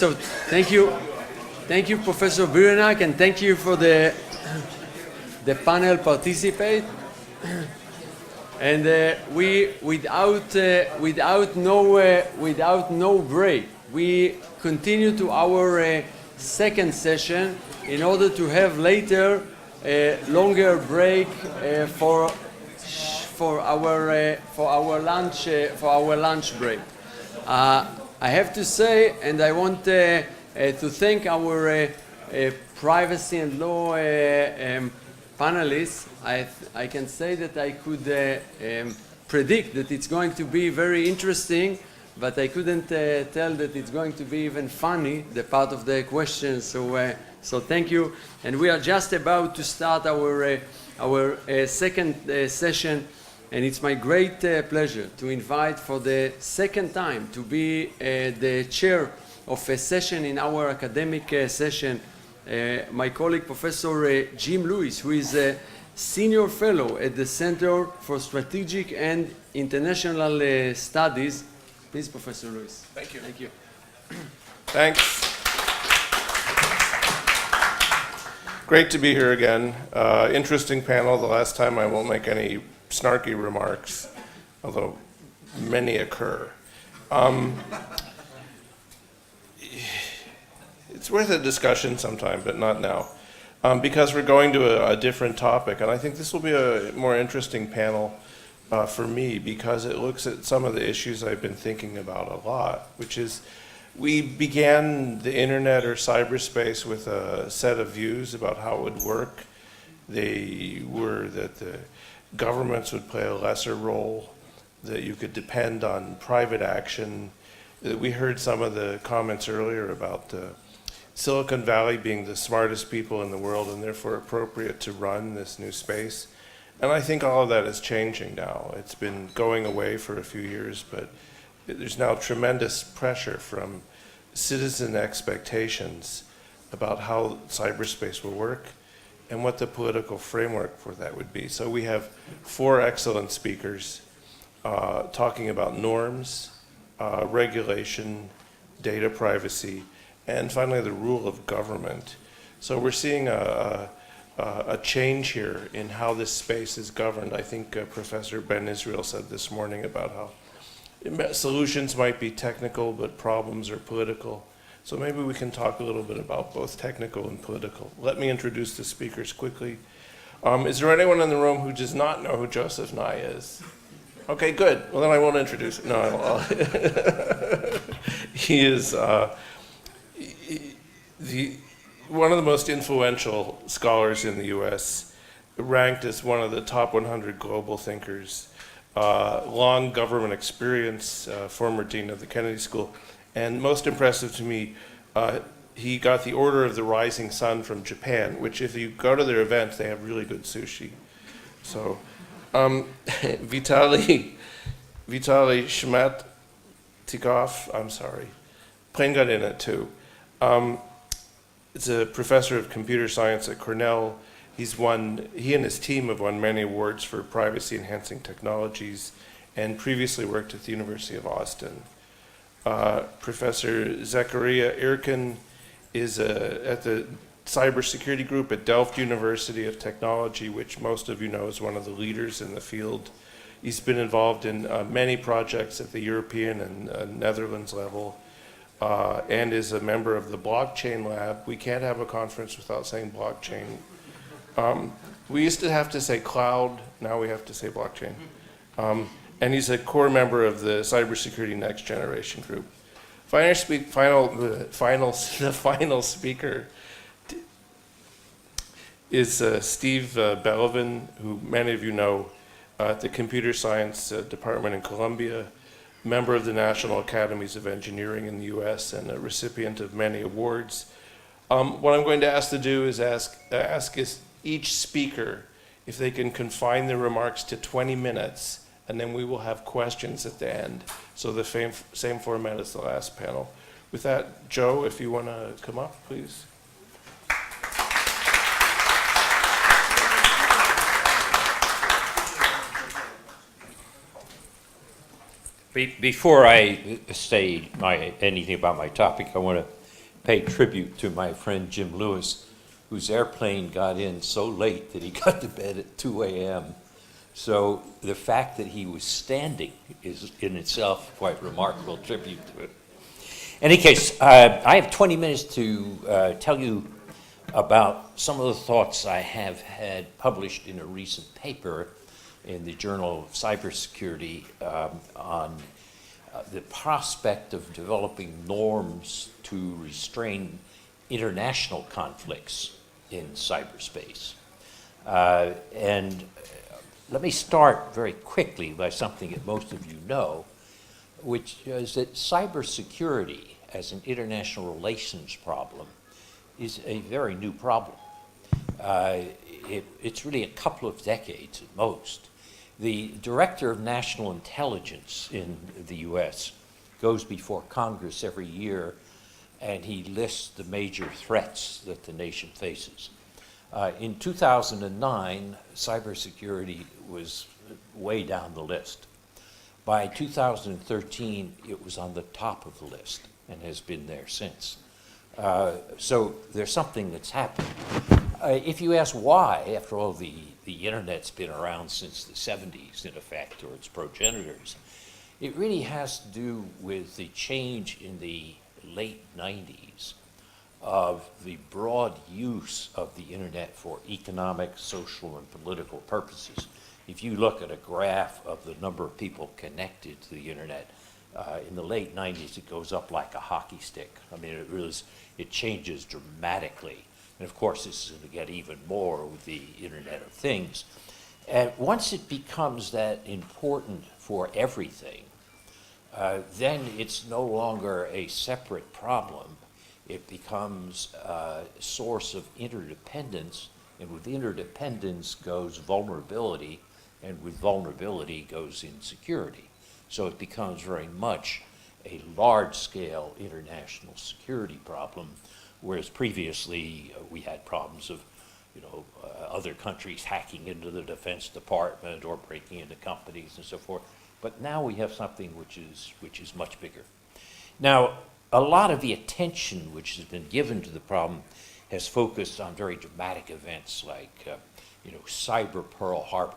So thank you, Professor Birenak, and thank you for the panel participate. And without no break, we continue to our second session in order to have later a longer break for our lunch break. I have to say, and I want to thank our privacy and law panelists. I can say that I could predict that it's going to be very interesting, but I couldn't tell that it's going to be even funny, the part of the questions. So thank you. And we are just about to start our second session. And it's my great pleasure to invite for the second time to be the chair of a session in our academic session, my colleague Professor Jim Lewis, who is a senior fellow at the Center for Strategic and International Studies. Please, Professor Lewis. Thank you. Thank you. Thanks. Great to be here again. Interesting panel. The last time I won't make any snarky remarks, although many occur. It's worth a discussion sometime, but not now, because we're going to a different topic, and I think this will be a more interesting panel for me because it looks at some of the issues I've been thinking about a lot, which is we began the internet or cyberspace with a set of views about how it would work. They were that the governments would play a lesser role, that you could depend on private action. We heard some of the comments earlier about Silicon Valley being the smartest people in the world and therefore appropriate to run this new space. And I think all of that is changing now. It's been going away for a few years, but there's now tremendous pressure from citizen expectations about how cyberspace will work and what the political framework for that would be. So we have 4 excellent speakers talking about norms, regulation, data privacy, and finally the rule of government. So we're seeing a change here in how this space is governed. I think Professor Ben Israel said this morning about how solutions might be technical, but problems are political. So maybe we can talk a little bit about both technical and political. Let me introduce the speakers quickly. Is there anyone in the room who does not know who Joseph Nye is? Okay, good. Well, then I won't introduce him. No, he is one of the most influential scholars in the U.S., ranked as one of the top 100 global thinkers, long government experience, former dean of the Kennedy School. And most impressive to me, he got the Order of the Rising Sun from Japan, which if you go to their events, they have really good sushi. So, Vitaly Shmatikov, I'm sorry, plane got in it too. It's a professor of computer science at Cornell. He and his team have won many awards for privacy-enhancing technologies and previously worked at the University of Austin. Professor Zachariah Erkin is at the Cybersecurity group at Delft University of Technology, which most of you know is one of the leaders in the field. He's been involved in many projects at the European and Netherlands level, and is a member of the Blockchain Lab. We can't have a conference without saying blockchain. We used to have to say cloud, now we have to say blockchain. And he's a core member of the Cybersecurity Next Generation group. The final speaker is Steve Belvin, who many of you know at the Computer Science Department in Columbia, member of the National Academies of Engineering in the US and a recipient of many awards. What I'm going to ask to do is ask each speaker if they can confine their remarks to 20 minutes, and then we will have questions at the end. So the same format as the last panel. With that, Joe, if you want to come up, please. Before I say anything about my topic, I want to pay tribute to my friend Jim Lewis, whose airplane got in so late that he got to bed at 2 a.m. So the fact that he was standing is in itself quite remarkable tribute to it. In any case, I have 20 minutes to tell you about some of the thoughts I have had published in a recent paper in the Journal of Cybersecurity on the prospect of developing norms to restrain international conflicts in cyberspace. And let me start very quickly by something that most of you know, which is that cybersecurity as an international relations problem is a very new problem. It's really a couple of decades at most. The Director of National Intelligence in the US goes before Congress every year and he lists the major threats that the nation faces. In 2009, cybersecurity was way down the list. By 2013, it was on the top of the list and has been there since. So there's something that's happened. If you ask why, after all, the internet's been around since the 70s, in effect, or its progenitors, it really has to do with the change in the late 90s of the broad use of the internet for economic, social, and political purposes. If you look at a graph of the number of people connected to the internet, in the late 90s, it goes up like a hockey stick. I mean, it changes dramatically. And of course, this is going to get even more with the Internet of Things. And once it becomes that important for everything, then it's no longer a separate problem. It becomes a source of interdependence, and with interdependence goes vulnerability, and with vulnerability goes insecurity. So it becomes very much a large-scale international security problem, whereas previously we had problems of, other countries hacking into the Defense Department or breaking into companies and so forth. But now we have something which is much bigger. Now, a lot of the attention which has been given to the problem has focused on very dramatic events like, Cyber Pearl Harbor.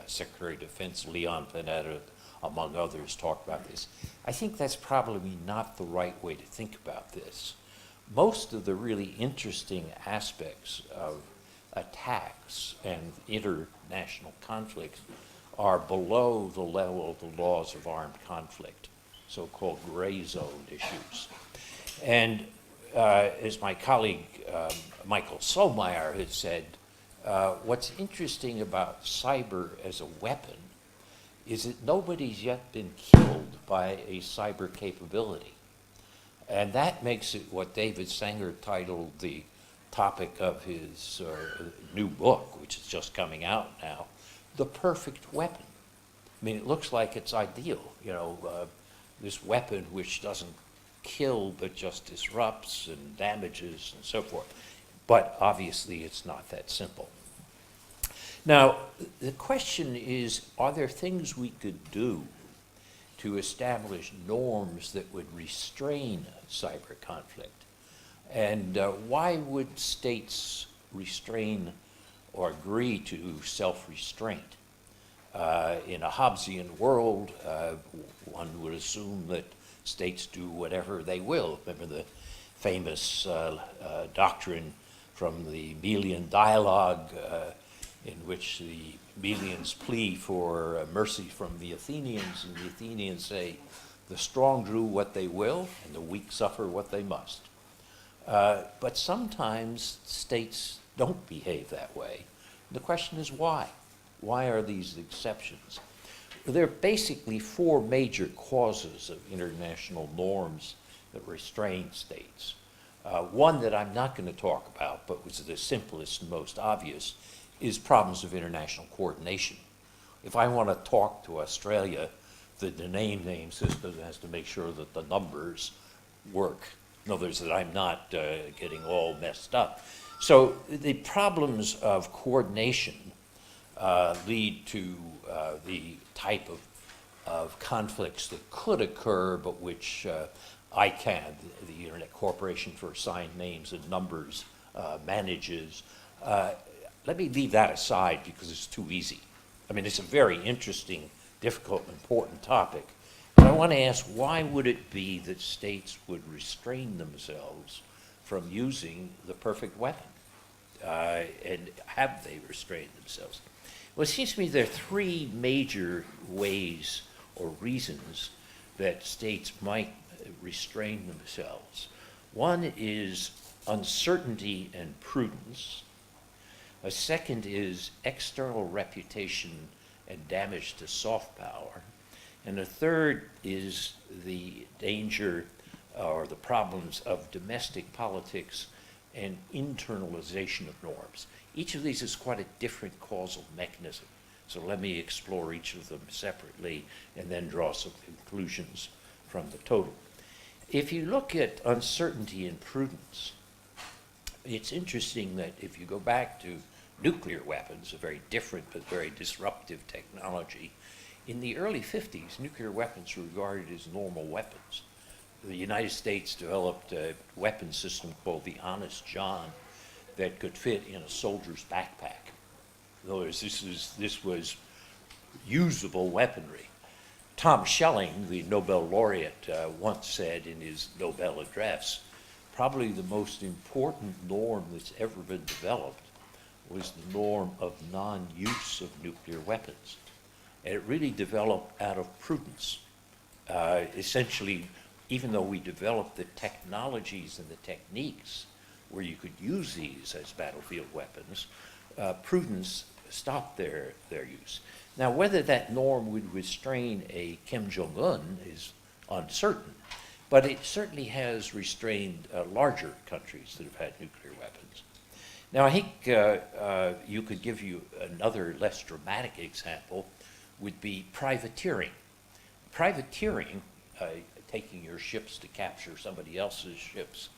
Secretary of Defense Leon Panetta, among others, talked about this. I think that's probably not the right way to think about this. Most of the really interesting aspects of attacks and international conflicts are below the level of the laws of armed conflict, so-called gray zone issues. And as my colleague Michael Solmeyer had said, what's interesting about cyber as a weapon is that nobody's yet been killed by a cyber capability. And that makes it what David Sanger titled the topic of his new book, which is just coming out now, the perfect weapon. I mean, it looks like it's ideal, this weapon which doesn't kill but just disrupts and damages and so forth. But obviously it's not that simple. Now, the question is, are there things we could do to establish norms that would restrain cyber conflict? And why would states restrain or agree to self-restraint? In a Hobbesian world, one would assume that states do whatever they will. Remember the famous doctrine from the Melian dialogue in which the Melians plea for mercy from the Athenians, and the Athenians say, the strong do what they will, and the weak suffer what they must. But sometimes states don't behave that way. The question is why? Why are these exceptions? There are basically four major causes of international norms that restrain states. One that I'm not going to talk about, but was the simplest and most obvious, is problems of international coordination. If I want to talk to Australia, the name system has to make sure that the numbers work. In other words, that I'm not getting all messed up. So the problems of coordination lead to the type of conflicts that could occur, but which ICANN, the Internet Corporation for Assigned Names and Numbers, manages. Let me leave that aside because it's too easy. I mean, it's a very interesting, difficult, important topic. But I want to ask, why would it be that states would restrain themselves from using the perfect weapon? And have they restrained themselves? Well, it seems to me there are three major ways or reasons that states might restrain themselves. One is uncertainty and prudence. A second is external reputation and damage to soft power. And a third is the danger or the problems of domestic politics and internalization of norms. Each of these is quite a different causal mechanism. So let me explore each of them separately and then draw some conclusions from the total. If you look at uncertainty and prudence, it's interesting that if you go back to nuclear weapons, a very different but very disruptive technology, in the early 50s, nuclear weapons were regarded as normal weapons. The United States developed a weapon system called the Honest John that could fit in a soldier's backpack. In other words, this was usable weaponry. Tom Schelling, the Nobel laureate, once said in his Nobel address, probably the most important norm that's ever been developed was the norm of non-use of nuclear weapons. And it really developed out of prudence. Essentially, even though we developed the technologies and the techniques where you could use these as battlefield weapons, prudence stopped their use. Now, whether that norm would restrain a Kim Jong-un is uncertain, but it certainly has restrained larger countries that have had nuclear weapons. Now, I think you could give you another less dramatic example would be privateering. Privateering, taking your ships to capture somebody else's ships,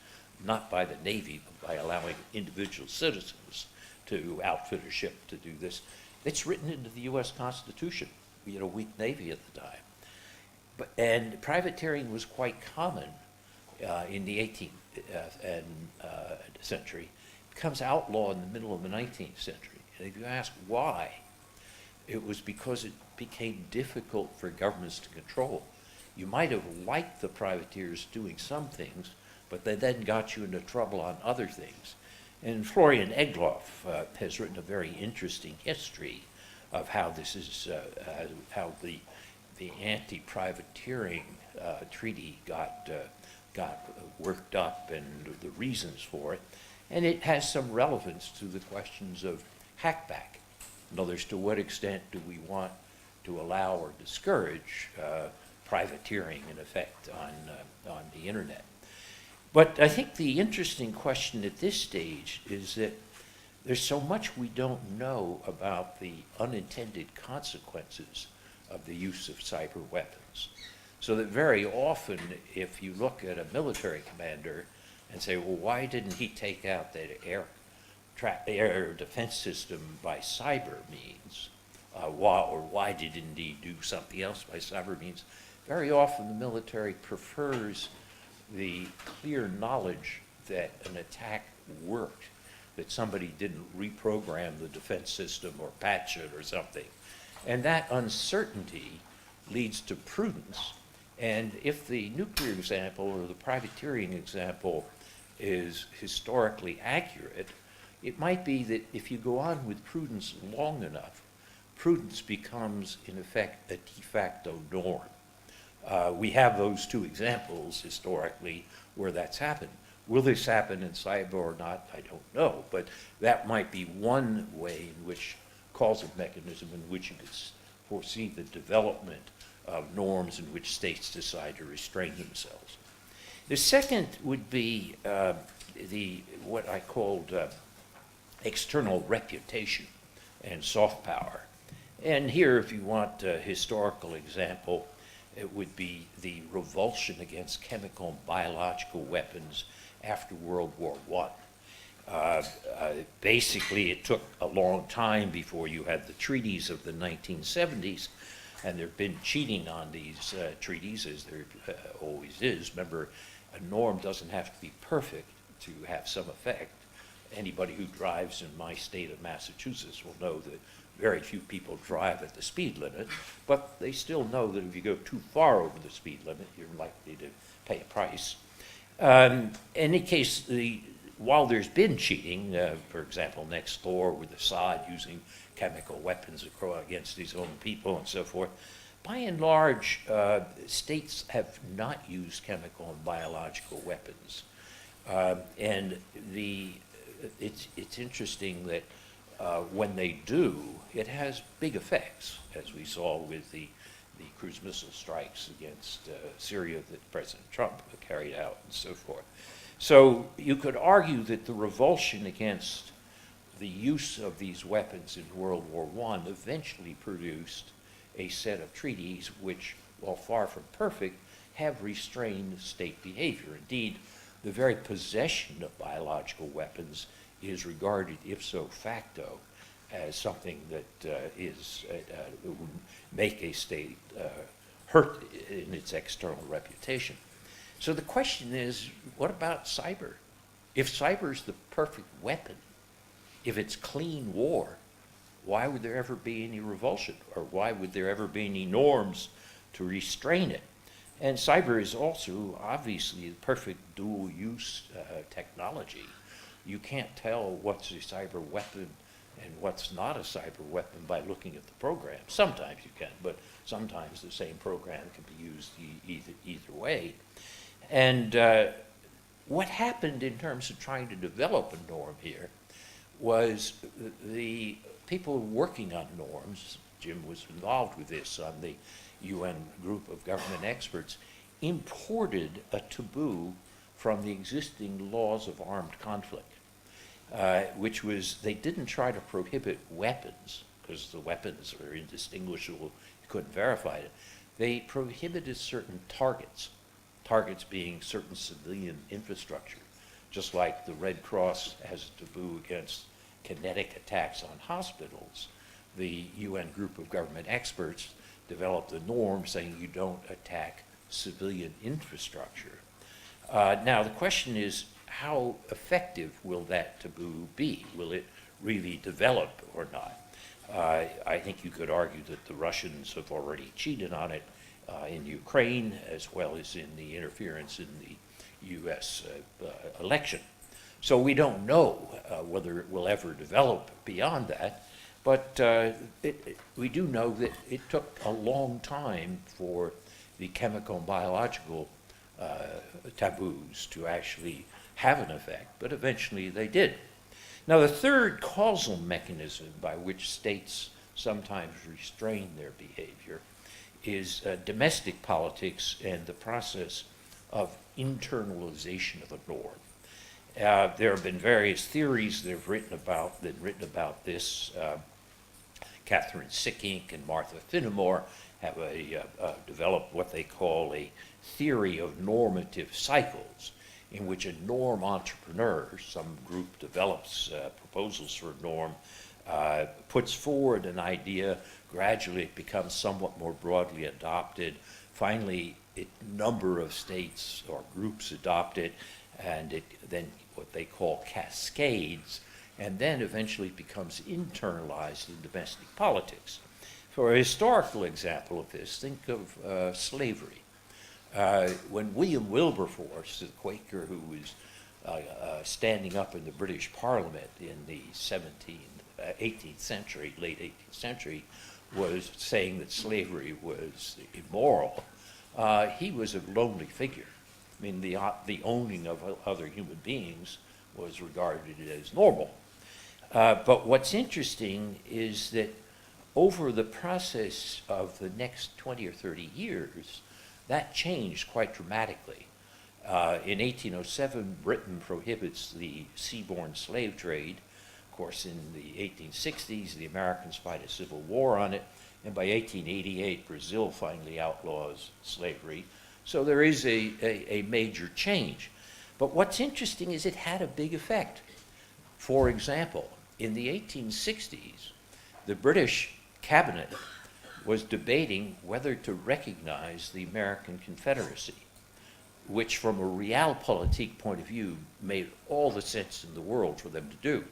not by the Navy, but by allowing individual citizens to outfit a ship to do this. It's written into the U.S. Constitution. We had a weak Navy at the time. And privateering was quite common in the 18th century. It becomes outlawed in the middle of the 19th century. And if you ask why, it was because it became difficult for governments to control. You might have liked the privateers doing some things, but they then got you into trouble on other things. And Florian Egloff has written a very interesting history of how this is, how the anti-privateering treaty got worked up and the reasons for it. And it has some relevance to the questions of hackback. In other words, to what extent do we want to allow or discourage privateering, in effect, on the internet? But I think the interesting question at this stage is that there's so much we don't know about the unintended consequences of the use of cyber weapons. So that very often, if you look at a military commander and say, well, why didn't he take out that air defense system by cyber means, or why didn't he do something else by cyber means? Very often the military prefers the clear knowledge that an attack worked, that somebody didn't reprogram the defense system or patch it or something. And that uncertainty leads to prudence. And if the nuclear example or the privateering example is historically accurate, it might be that if you go on with prudence long enough, prudence becomes, in effect, a de facto norm. We have those two examples historically where that's happened. Will this happen in cyber or not? I don't know, but that might be one way in which causal mechanism in which you could foresee the development of norms in which states decide to restrain themselves. The second would be what I called external reputation and soft power. And here, if you want a historical example, it would be the revulsion against chemical and biological weapons after World War I. Basically, it took a long time before you had the treaties of the 1970s, And there have been cheating on these treaties, as there always is. Remember, a norm doesn't have to be perfect to have some effect. Anybody who drives in my state of Massachusetts will know that very few people drive at the speed limit, but they still know that if you go too far over the speed limit, you're likely to pay a price. In any case, while there's been cheating, for example, next door with Assad using chemical weapons against his own people and so forth, by and large, states have not used chemical and biological weapons. And it's interesting that when they do, it has big effects, as we saw with the cruise missile strikes against Syria that President Trump carried out and so forth. So you could argue that the revulsion against the use of these weapons in World War I eventually produced a set of treaties which, while far from perfect, have restrained state behavior. Indeed, the very possession of biological weapons is regarded ipso facto as something that would make a state hurt in its external reputation. So the question is, what about cyber? If cyber is the perfect weapon, if it's clean war, why would there ever be any revulsion? Or why would there ever be any norms to restrain it? And cyber is also obviously the perfect dual-use technology. You can't tell what's a cyber weapon and what's not a cyber weapon by looking at the program. Sometimes you can, but sometimes the same program can be used either way. And what happened in terms of trying to develop a norm here was the people working on norms, Jim was involved with this on the UN group of government experts, imported a taboo from the existing laws of armed conflict, which was they didn't try to prohibit weapons, because the weapons are indistinguishable, you couldn't verify it. They prohibited certain targets being certain civilian infrastructure, just like the Red Cross has a taboo against kinetic attacks on hospitals. The UN group of government experts developed a norm saying you don't attack civilian infrastructure. Now the question is, how effective will that taboo be? Will it really develop or not? I think you could argue that the Russians have already cheated on it in Ukraine, as well as in the interference in the US election. So we don't know whether it will ever develop beyond that, but we do know that it took a long time for the chemical and biological taboos to actually have an effect, but eventually they did. Now, the third causal mechanism by which states sometimes restrain their behavior is domestic politics and the process of internalization of a norm. There have been various theories that have written about this. Catherine Sickink and Martha Finnemore have developed what they call a theory of normative cycles, in which a norm entrepreneur, some group develops proposals for a norm, puts forward an idea, gradually it becomes somewhat more broadly adopted. Finally, a number of states or groups adopt it, and it then what they call cascades, and then eventually becomes internalized in domestic politics. For a historical example of this, think of slavery. When William Wilberforce, the Quaker who was standing up in the British Parliament in the 18th century, late 18th century, was saying that slavery was immoral, he was a lonely figure. I mean, the owning of other human beings was regarded as normal. But what's interesting is that over the process of the next 20 or 30 years, that changed quite dramatically. In 1807, Britain prohibits the seaborne slave trade. Of course, in the 1860s, the Americans fight a civil war on it, and by 1888, Brazil finally outlaws slavery. So there is a major change. But what's interesting is it had a big effect. For example, in the 1860s, the British cabinet was debating whether to recognize the American Confederacy, which from a realpolitik point of view made all the sense in the world for them to do.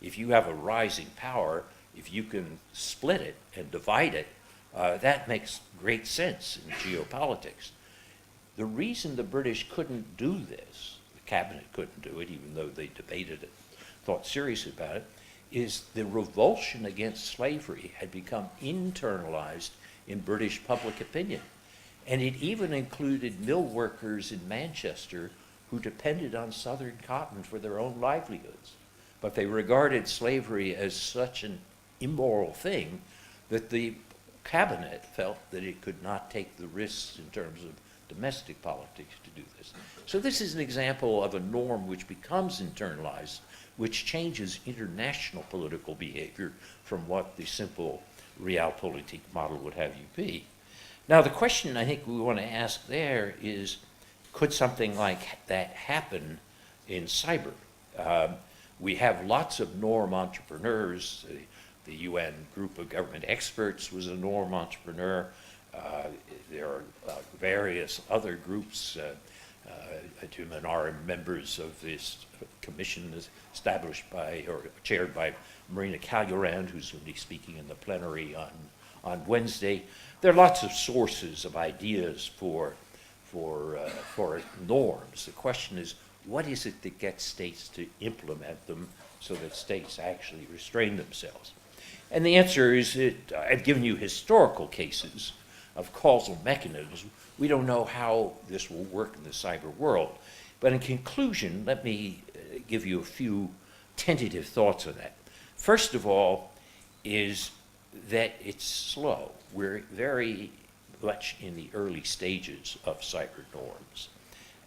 If you have a rising power, if you can split it and divide it, that makes great sense in geopolitics. The reason the British couldn't do this, the cabinet couldn't do it, even though they debated it, thought seriously about it, is the revulsion against slavery had become internalized in British public opinion. And it even included mill workers in Manchester who depended on Southern cotton for their own livelihoods. But they regarded slavery as such an immoral thing that the cabinet felt that it could not take the risks in terms of domestic politics to do this. So this is an example of a norm which becomes internalized, which changes international political behavior from what the simple realpolitik model would have you be. Now, the question I think we want to ask there is, could something like that happen in cyber? We have lots of norm entrepreneurs. The UN group of government experts was a norm entrepreneur. There are various other groups. Jim and I are members of this commission established by, or chaired by Marina Calurand, who's going to be speaking in the plenary on Wednesday. There are lots of sources of ideas for norms. The question is, what is it that gets states to implement them so that states actually restrain themselves? And the answer is that I've given you historical cases of causal mechanisms. We don't know how this will work in the cyber world. But in conclusion, let me give you a few tentative thoughts on that. First of all is that it's slow. We're very much in the early stages of cyber norms.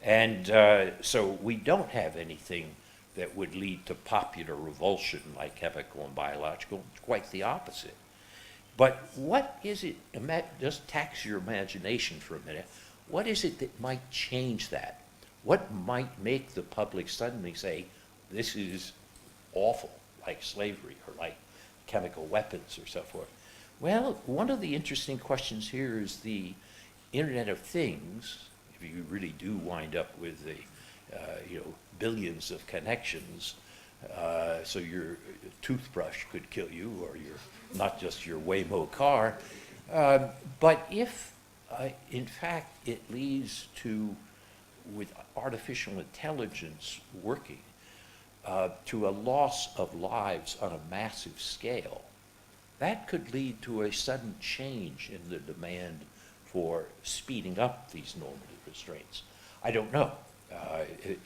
And so we don't have anything that would lead to popular revulsion like chemical and biological. It's quite the opposite. But what is it, just tax your imagination for a minute, what is it that might change that? What might make the public suddenly say, this is awful, like slavery or like chemical weapons or so forth? Well, one of the interesting questions here is the Internet of Things. If you really do wind up with the, billions of connections, so your toothbrush could kill you, or not just your Waymo car. But if, in fact, it leads to, with artificial intelligence working, to a loss of lives on a massive scale, that could lead to a sudden change in the demand for speeding up these normative restraints. I don't know.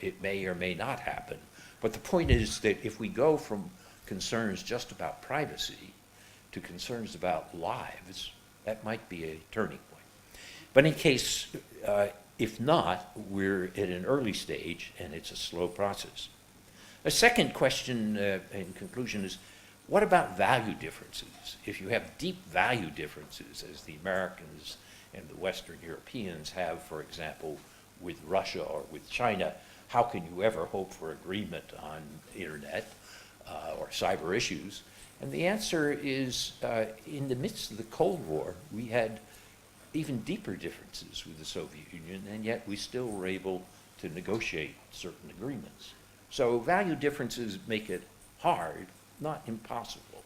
It may or may not happen. But the point is that if we go from concerns just about privacy to concerns about lives, that might be a turning point. But in case, if not, we're at an early stage and it's a slow process. A second question in conclusion is, what about value differences? If you have deep value differences, as the Americans and the Western Europeans have, for example, with Russia or with China, how can you ever hope for agreement on internet or cyber issues? And the answer is, in the midst of the Cold War, we had even deeper differences with the Soviet Union, and yet we still were able to negotiate certain agreements. So value differences make it hard, not impossible.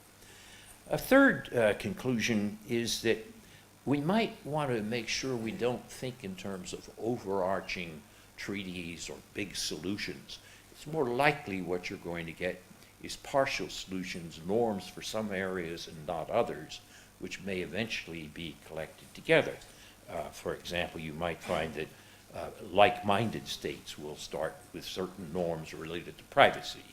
A third conclusion is that we might want to make sure we don't think in terms of overarching treaties or big solutions. It's more likely what you're going to get is partial solutions, norms for some areas and not others, which may eventually be collected together. For example, you might find that like-minded states will start with certain norms related to privacy,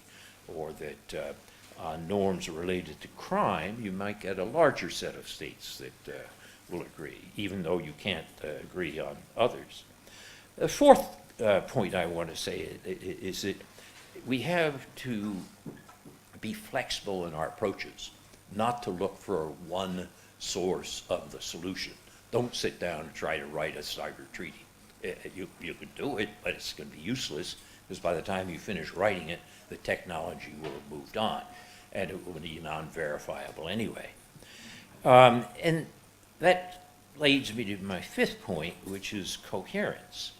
or that on norms related to crime, you might get a larger set of states that will agree, even though you can't agree on others. The fourth point I want to say is that we have to be flexible in our approaches, not to look for one source of the solution. Don't sit down and try to write a cyber treaty. You could do it, but it's going to be useless, because by the time you finish writing it, the technology will have moved on, and it will be non-verifiable anyway. And That leads me to my fifth point, which is coherence.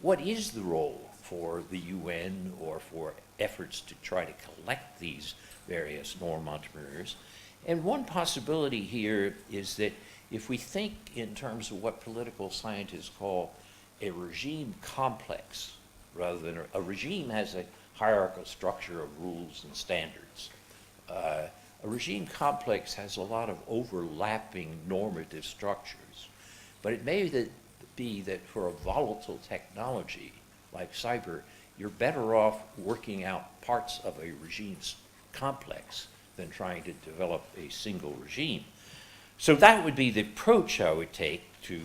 What is the role for the UN or for efforts to try to collect these various norm entrepreneurs? And one possibility here is that if we think in terms of what political scientists call a regime complex, rather than a regime has a hierarchical structure of rules and standards. A regime complex has a lot of overlapping normative structures, but it may be that for a volatile technology like cyber, you're better off working out parts of a regime's complex than trying to develop a single regime. So that would be the approach I would take to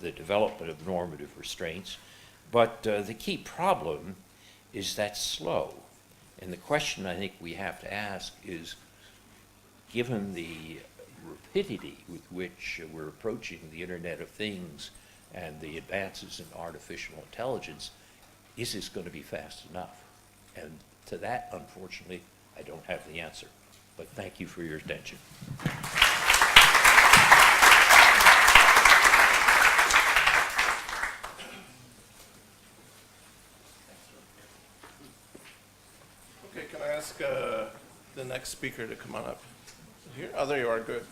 the development of normative restraints. But the key problem is that's slow. And the question I think we have to ask is, given the rapidity with which we're approaching the Internet of Things and the advances in artificial intelligence, is this going to be fast enough? And to that, unfortunately, I don't have the answer. But thank you for your attention. Okay, can I ask the next speaker to come on up? Here? Oh, there you are. Good.